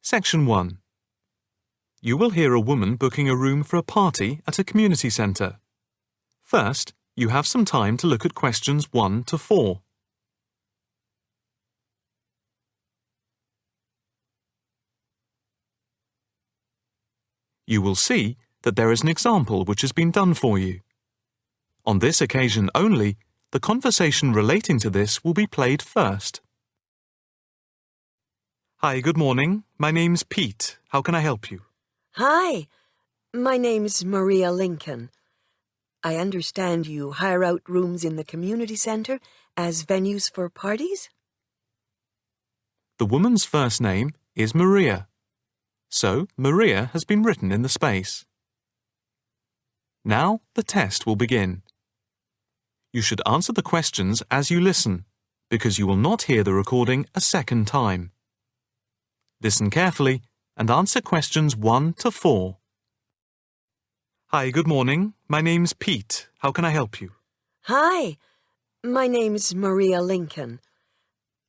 Section 1. You will hear a woman booking a room for a party at a community centre. First, you have some time to look at questions 1 to 4. You will see that there is an example which has been done for you. On this occasion only, the conversation relating to this will be played first. Hi, good morning. My name's Pete. How can I help you? Hi, my name's Maria Lincoln. I understand you hire out rooms in the community centre as venues for parties? The woman's first name is Maria. So, Maria has been written in the space. Now, the test will begin. You should answer the questions as you listen, because you will not hear the recording a second time. Listen carefully and answer questions 1 to 4. Hi, good morning. My name's Pete. How can I help you? Hi, my name's Maria Lincoln.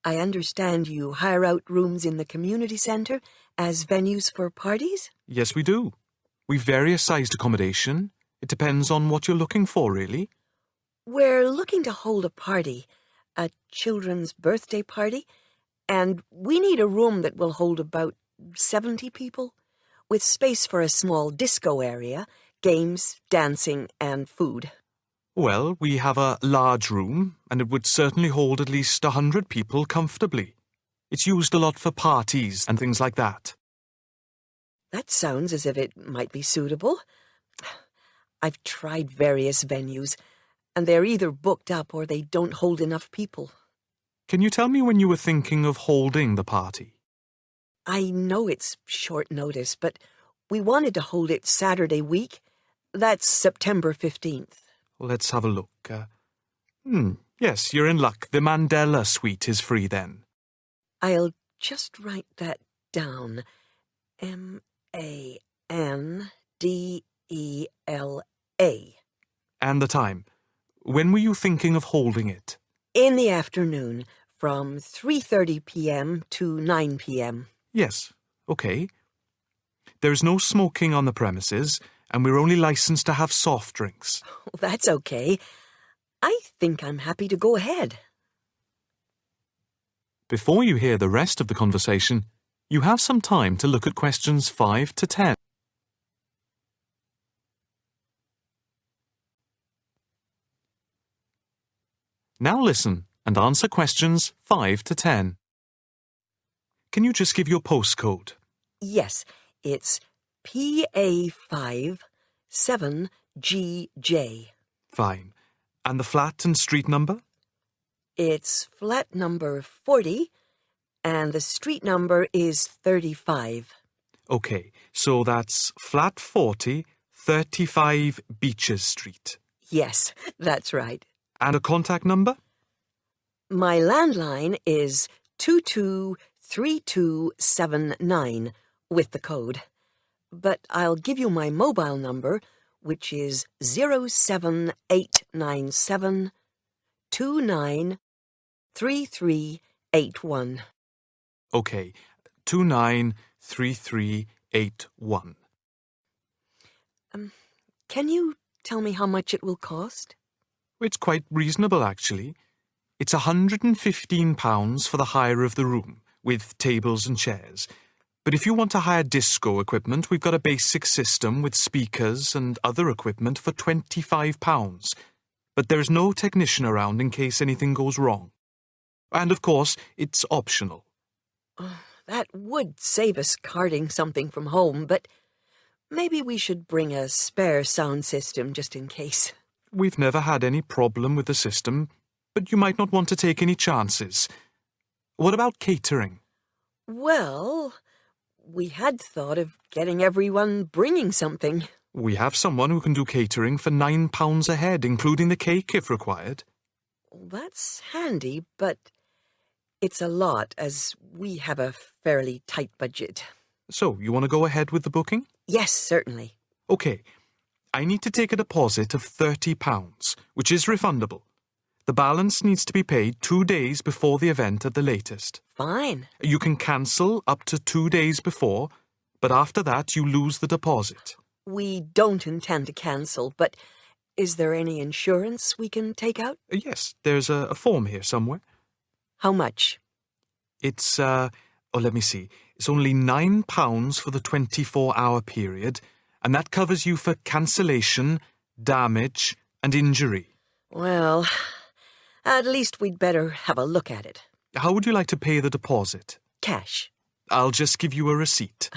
I understand you hire out rooms in the community centre as venues for parties? Yes, we do. We've various sized accommodation. It depends on what you're looking for, really. We're looking to hold a party, a children's birthday party, and we need a room that will hold about 70 people, with space for a small disco area, games, dancing, and food. Well, we have a large room, and it would certainly hold at least 100 people comfortably. It's used a lot for parties and things like that. That sounds as if it might be suitable. I've tried various venues, and they're either booked up or they don't hold enough people. Can you tell me when you were thinking of holding the party? I know it's short notice, but we wanted to hold it Saturday week. That's September 15th. Let's have a look. Yes, you're in luck. The Mandela Suite is free then. I'll just write that down. Mandela. And the time. When were you thinking of holding it? In the afternoon, from 3:30 p.m. to 9 p.m. Yes, okay. There's no smoking on the premises, and we're only licensed to have soft drinks. That's okay. I think I'm happy to go ahead. Before you hear the rest of the conversation, you have some time to look at questions 5 to 10. Now listen and answer questions 5 to 10. Can you just give your postcode? Yes, it's PA5 7GJ. Fine. And the flat and street number? It's flat number 40, and the street number is 35. Okay, so that's flat 40, 35 Beaches Street. Yes, that's right. And a contact number? My landline is 223279 with the code. But I'll give you my mobile number, which is 07897 293381. Okay, 293381. Can you tell me how much it will cost? It's quite reasonable, actually. It's £115 for the hire of the room, with tables and chairs. But if you want to hire disco equipment, we've got a basic system with speakers and other equipment for £25. But there's no technician around in case anything goes wrong. And of course, it's optional. That would save us carting something from home, but maybe we should bring a spare sound system just in case. We've never had any problem with the system, but you might not want to take any chances. What about catering? Well, we had thought of getting everyone bringing something. We have someone who can do catering for £9 a head, including the cake if required. That's handy, but it's a lot, as we have a fairly tight budget. So, you want to go ahead with the booking? Yes, certainly. Okay. I need to take a deposit of £30, which is refundable. The balance needs to be paid 2 days before the event at the latest. Fine. You can cancel up to 2 days before, but after that you lose the deposit. We don't intend to cancel, but is there any insurance we can take out? Yes, there's a form here somewhere. How much? It's, let me see. It's only £9 for the 24-hour period, and that covers you for cancellation, damage, and injury. Well, at least we'd better have a look at it. How would you like to pay the deposit? Cash. I'll just give you a receipt.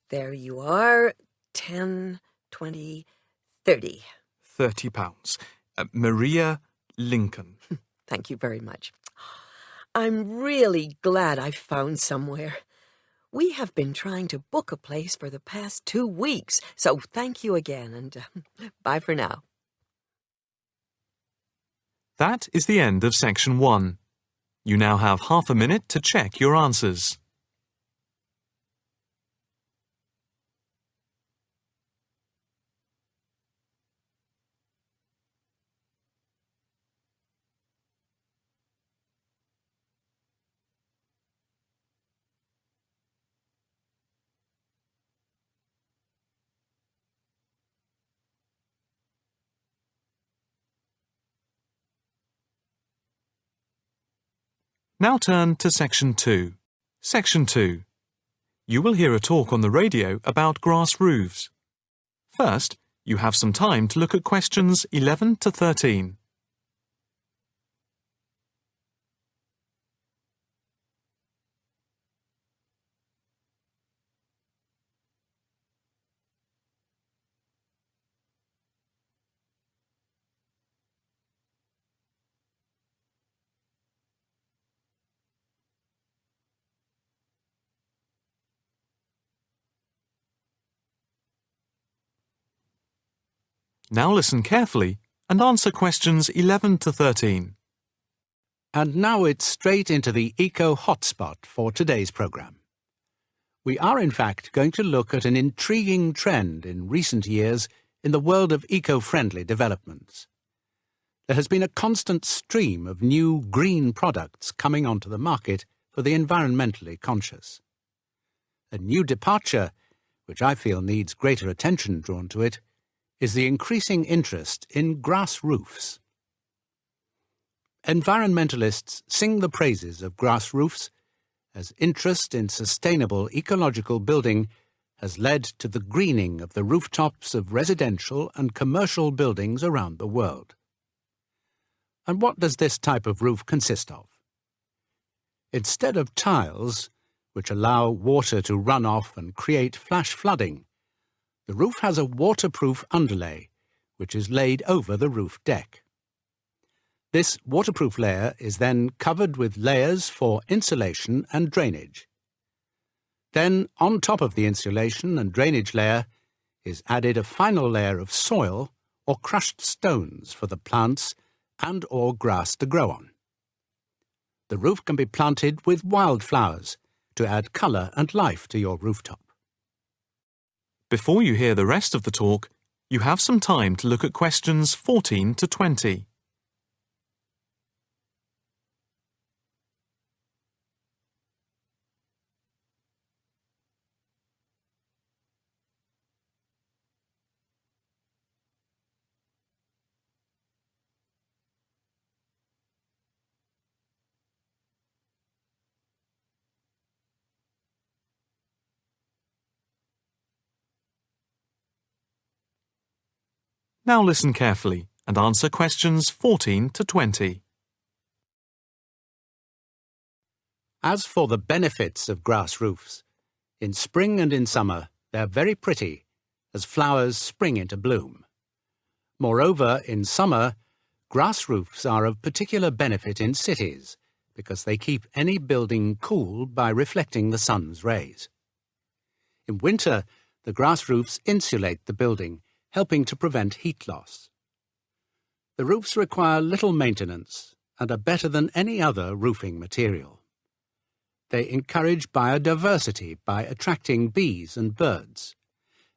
There you are. 10, 20, 30. £30. Maria Lincoln. Thank you very much. I'm really glad I found somewhere. We have been trying to book a place for the past 2 weeks, so thank you again, and bye for now. That is the end of section 1. You now have half a minute to check your answers. Now turn to section 2. Section 2. You will hear a talk on the radio about grass roofs. First, you have some time to look at questions 11 to 13. Now listen carefully and answer questions 11 to 13. And now it's straight into the Eco Hotspot for today's programme. We are in fact going to look at an intriguing trend in recent years in the world of eco-friendly developments. There has been a constant stream of new green products coming onto the market for the environmentally conscious. A new departure, which I feel needs greater attention drawn to it, is the increasing interest in grass roofs. Environmentalists sing the praises of grass roofs as interest in sustainable ecological building has led to the greening of the rooftops of residential and commercial buildings around the world. And what does this type of roof consist of? Instead of tiles, which allow water to run off and create flash flooding, the roof has a waterproof underlay, which is laid over the roof deck. This waterproof layer is then covered with layers for insulation and drainage. Then, on top of the insulation and drainage layer, is added a final layer of soil or crushed stones for the plants and/or grass to grow on. The roof can be planted with wildflowers to add colour and life to your rooftop. Before you hear the rest of the talk, you have some time to look at questions 14 to 20. Now listen carefully and answer questions 14 to 20. As for the benefits of grass roofs, in spring and in summer they're very pretty, as flowers spring into bloom. Moreover, in summer, grass roofs are of particular benefit in cities because they keep any building cool by reflecting the sun's rays. In winter, the grass roofs insulate the building, helping to prevent heat loss. The roofs require little maintenance and are better than any other roofing material. They encourage biodiversity by attracting bees and birds,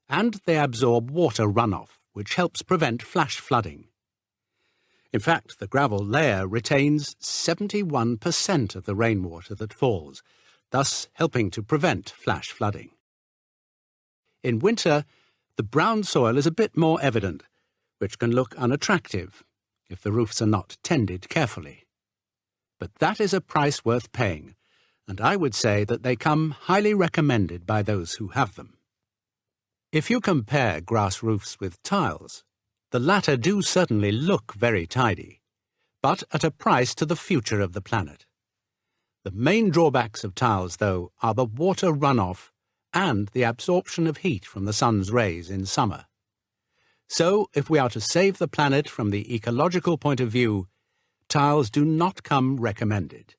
and they absorb water runoff, which helps prevent flash flooding. In fact, the gravel layer retains 71% of the rainwater that falls, thus helping to prevent flash flooding. In winter, the brown soil is a bit more evident, which can look unattractive if the roofs are not tended carefully. But that is a price worth paying, and I would say that they come highly recommended by those who have them. If you compare grass roofs with tiles, the latter do certainly look very tidy, but at a price to the future of the planet. The main drawbacks of tiles, though, are the water runoff and the absorption of heat from the sun's rays in summer. So, if we are to save the planet from the ecological point of view, tiles do not come recommended.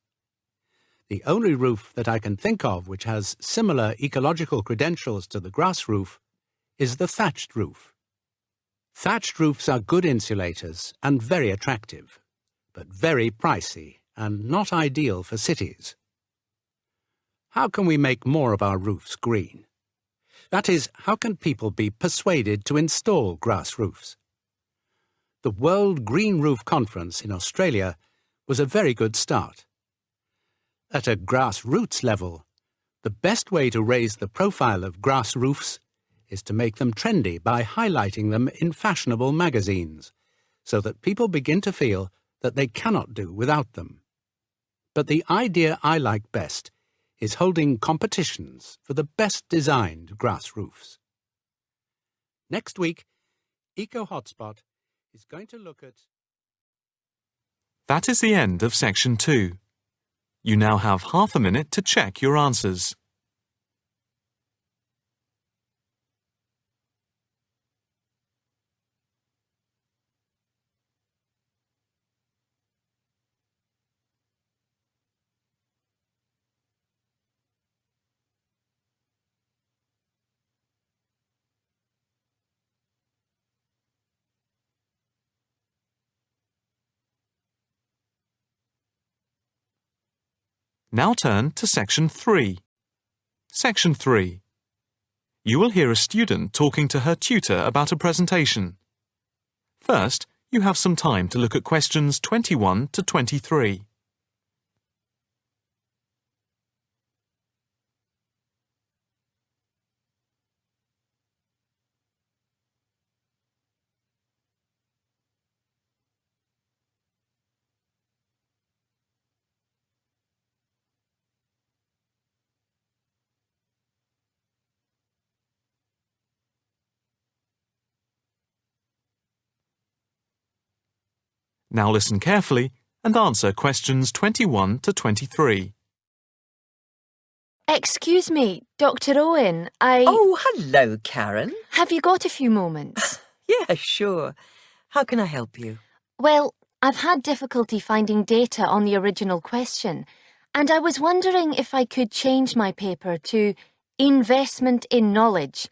The only roof that I can think of which has similar ecological credentials to the grass roof is the thatched roof. Thatched roofs are good insulators and very attractive, but very pricey and not ideal for cities. How can we make more of our roofs green? That is, how can people be persuaded to install grass roofs? The World Green Roof Conference in Australia was a very good start. At a grassroots level, the best way to raise the profile of grass roofs is to make them trendy by highlighting them in fashionable magazines, so that people begin to feel that they cannot do without them. But the idea I like best is holding competitions for the best designed grass roofs. Next week, Eco Hotspot is going to look at... That is the end of section 2. You now have half a minute to check your answers. Now turn to section 3. Section 3. You will hear a student talking to her tutor about a presentation. First, you have some time to look at questions 21 to 23. Now listen carefully and answer questions 21 to 23. Excuse me, Dr. Owen, Oh, hello, Karen. Have you got a few moments? Yeah, sure. How can I help you? Well, I've had difficulty finding data on the original question, and I was wondering if I could change my paper to Investment in Knowledge,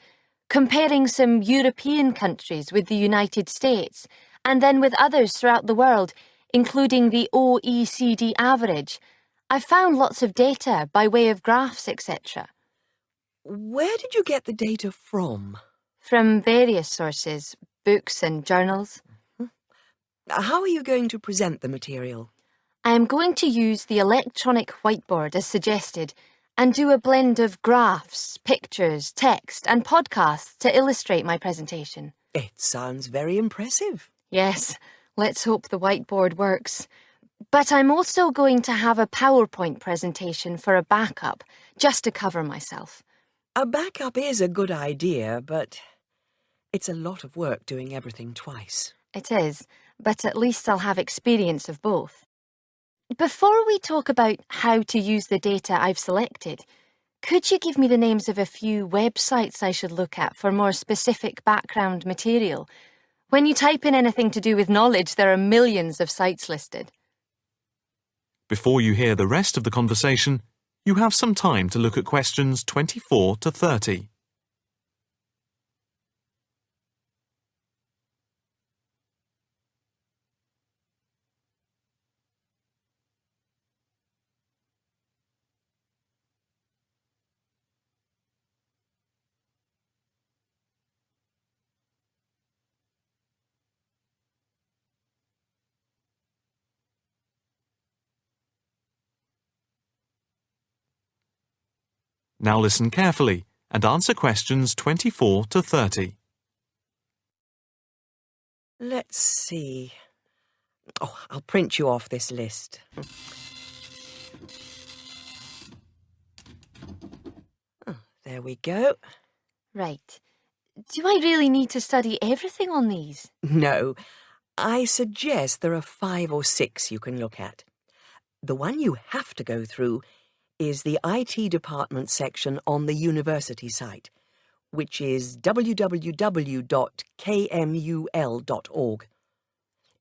comparing some European countries with the United States, and then with others throughout the world, including the OECD average. I found lots of data by way of graphs, etc. Where did you get the data from? From various sources, books and journals. How are you going to present the material? I am going to use the electronic whiteboard as suggested and do a blend of graphs, pictures, text and podcasts to illustrate my presentation. It sounds very impressive. Yes, let's hope the whiteboard works. But I'm also going to have a PowerPoint presentation for a backup, just to cover myself. A backup is a good idea, but it's a lot of work doing everything twice. It is, but at least I'll have experience of both. Before we talk about how to use the data I've selected, could you give me the names of a few websites I should look at for more specific background material? When you type in anything to do with knowledge, there are millions of sites listed. Before you hear the rest of the conversation, you have some time to look at questions 24 to 30. Now listen carefully and answer questions 24 to 30. Let's see. Oh, I'll print you off this list. Oh, there we go. Right. Do I really need to study everything on these? No, I suggest there are 5 or 6 you can look at. The one you have to go through is the IT department section on the university site, which is www.kmul.org.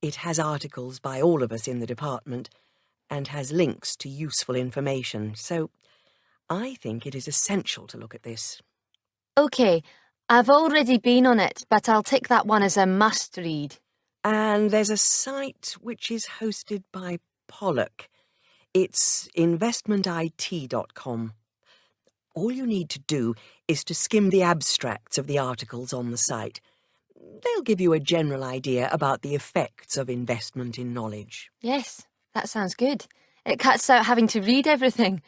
It has articles by all of us in the department and has links to useful information, so I think it is essential to look at this. OK, I've already been on it, but I'll tick that one as a must-read. And there's a site which is hosted by Pollock. It's investmentit.com. All you need to do is to skim the abstracts of the articles on the site. They'll give you a general idea about the effects of investment in knowledge. Yes, that sounds good. It cuts out having to read everything.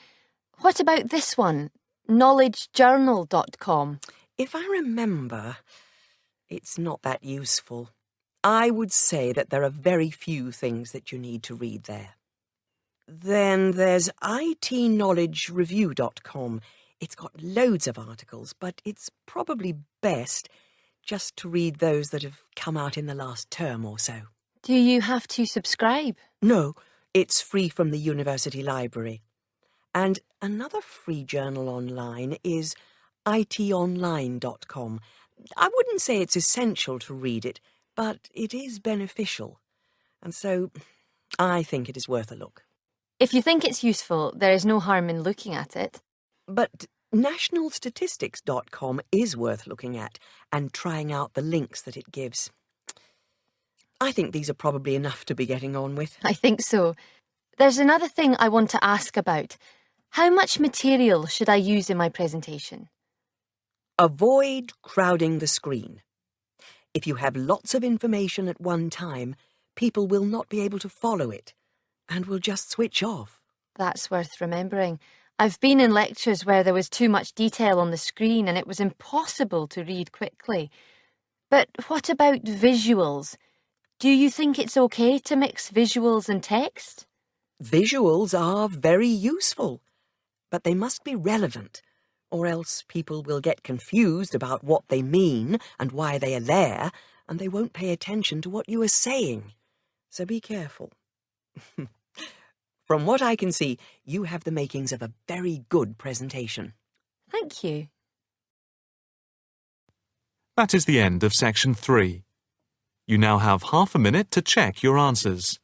What about this one? knowledgejournal.com. If I remember, it's not that useful. I would say that there are very few things that you need to read there. Then there's itknowledgereview.com. It's got loads of articles, but it's probably best just to read those that have come out in the last term or so. Do you have to subscribe? No, it's free from the university library. And another free journal online is itonline.com. I wouldn't say it's essential to read it, but it is beneficial. And so I think it is worth a look. If you think it's useful, there is no harm in looking at it. But nationalstatistics.com is worth looking at and trying out the links that it gives. I think these are probably enough to be getting on with. I think so. There's another thing I want to ask about. How much material should I use in my presentation? Avoid crowding the screen. If you have lots of information at one time, people will not be able to follow it and will just switch off. That's worth remembering. I've been in lectures where there was too much detail on the screen and it was impossible to read quickly. But what about visuals? Do you think it's okay to mix visuals and text? Visuals are very useful, but they must be relevant, or else people will get confused about what they mean and why they are there, and they won't pay attention to what you are saying. So be careful. From what I can see, you have the makings of a very good presentation. Thank you. That is the end of section 3. You now have half a minute to check your answers.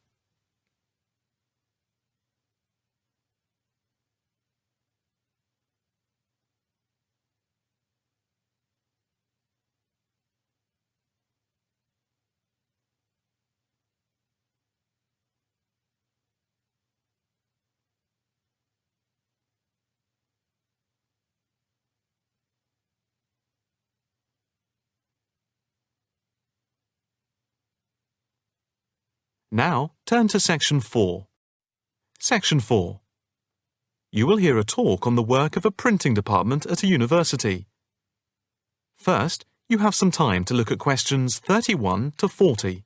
Now, turn to Section 4. Section 4. You will hear a talk on the work of a printing department at a university. First, you have some time to look at questions 31 to 40.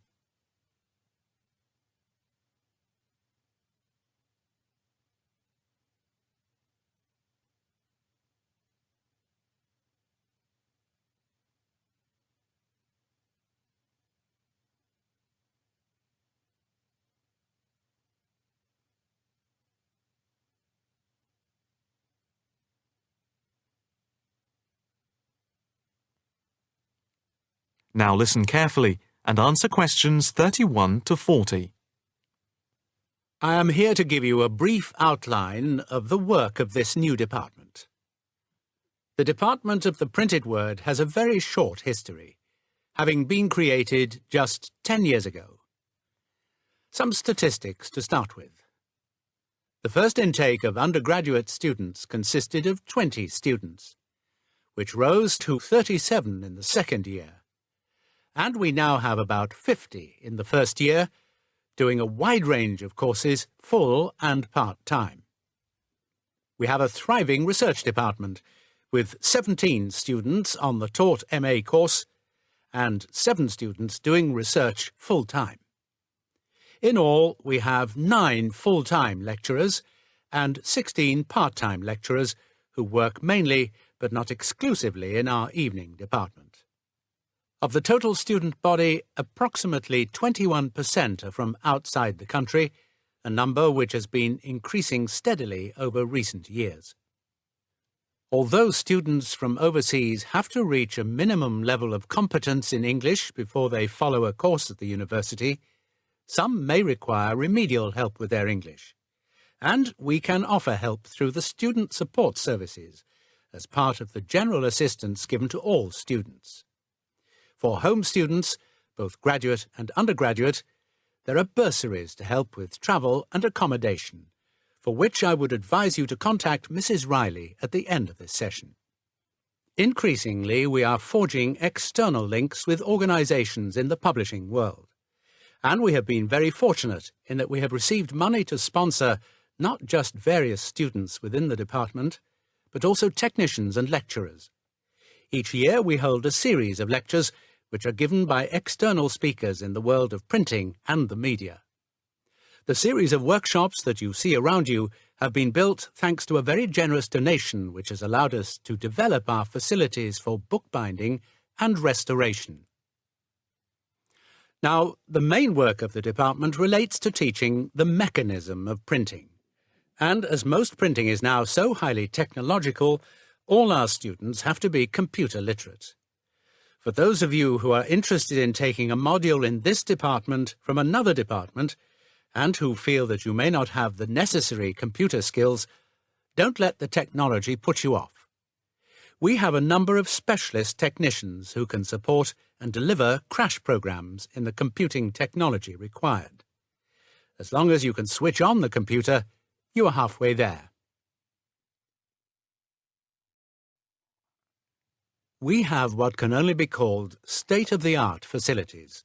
Now listen carefully and answer questions 31 to 40. I am here to give you a brief outline of the work of this new department. The Department of the Printed Word has a very short history, having been created just 10 years ago. Some statistics to start with. The first intake of undergraduate students consisted of 20 students, which rose to 37 in the second year. And we now have about 50 in the first year, doing a wide range of courses, full and part-time. We have a thriving research department, with 17 students on the taught MA course and 7 students doing research full-time. In all, we have 9 full-time lecturers and 16 part-time lecturers who work mainly but not exclusively in our evening department. Of the total student body, approximately 21% are from outside the country, a number which has been increasing steadily over recent years. Although students from overseas have to reach a minimum level of competence in English before they follow a course at the university, some may require remedial help with their English, and we can offer help through the Student Support Services as part of the general assistance given to all students. For home students, both graduate and undergraduate, there are bursaries to help with travel and accommodation, for which I would advise you to contact Mrs. Riley at the end of this session. Increasingly, we are forging external links with organisations in the publishing world, and we have been very fortunate in that we have received money to sponsor not just various students within the department, but also technicians and lecturers. Each year we hold a series of lectures which are given by external speakers in the world of printing and the media. The series of workshops that you see around you have been built thanks to a very generous donation which has allowed us to develop our facilities for bookbinding and restoration. Now, the main work of the department relates to teaching the mechanism of printing. And as most printing is now so highly technological, all our students have to be computer literate. For those of you who are interested in taking a module in this department from another department, and who feel that you may not have the necessary computer skills, don't let the technology put you off. We have a number of specialist technicians who can support and deliver crash programs in the computing technology required. As long as you can switch on the computer, you are halfway there. We have what can only be called state-of-the-art facilities,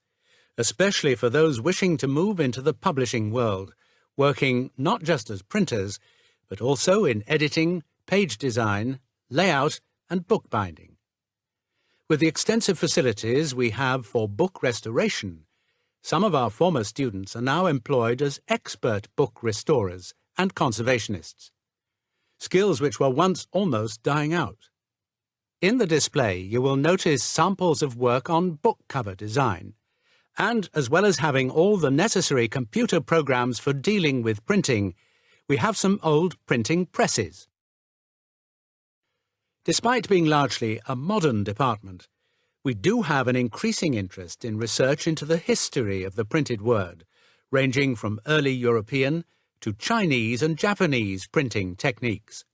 especially for those wishing to move into the publishing world, working not just as printers, but also in editing, page design, layout, and bookbinding. With the extensive facilities we have for book restoration, some of our former students are now employed as expert book restorers and conservationists, skills which were once almost dying out. In the display you will notice samples of work on book cover design, and as well as having all the necessary computer programs for dealing with printing, we have some old printing presses. Despite being largely a modern department, we do have an increasing interest in research into the history of the printed word, ranging from early European to Chinese and Japanese printing techniques.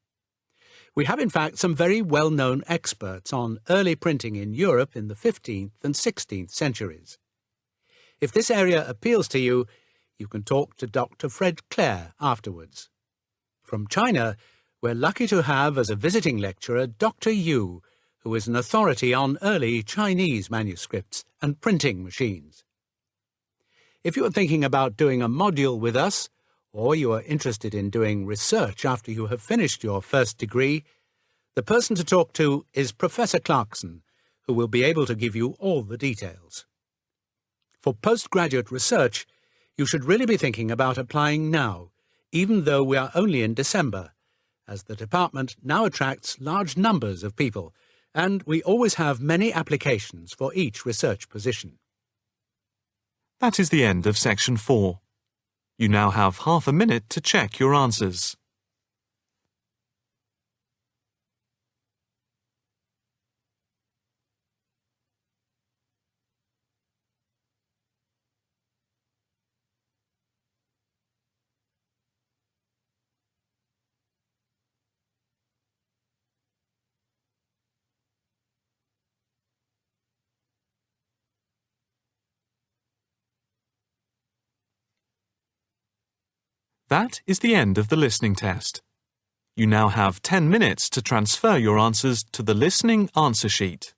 We have in fact some very well-known experts on early printing in Europe in the 15th and 16th centuries. If this area appeals to you, you can talk to Dr. Fred Clare afterwards. From China, we're lucky to have as a visiting lecturer Dr. Yu, who is an authority on early Chinese manuscripts and printing machines. If you are thinking about doing a module with us, or you are interested in doing research after you have finished your first degree, the person to talk to is Professor Clarkson, who will be able to give you all the details. For postgraduate research, you should really be thinking about applying now, even though we are only in December, as the department now attracts large numbers of people, and we always have many applications for each research position. That is the end of Section 4. You now have half a minute to check your answers. That is the end of the listening test. You now have 10 minutes to transfer your answers to the listening answer sheet.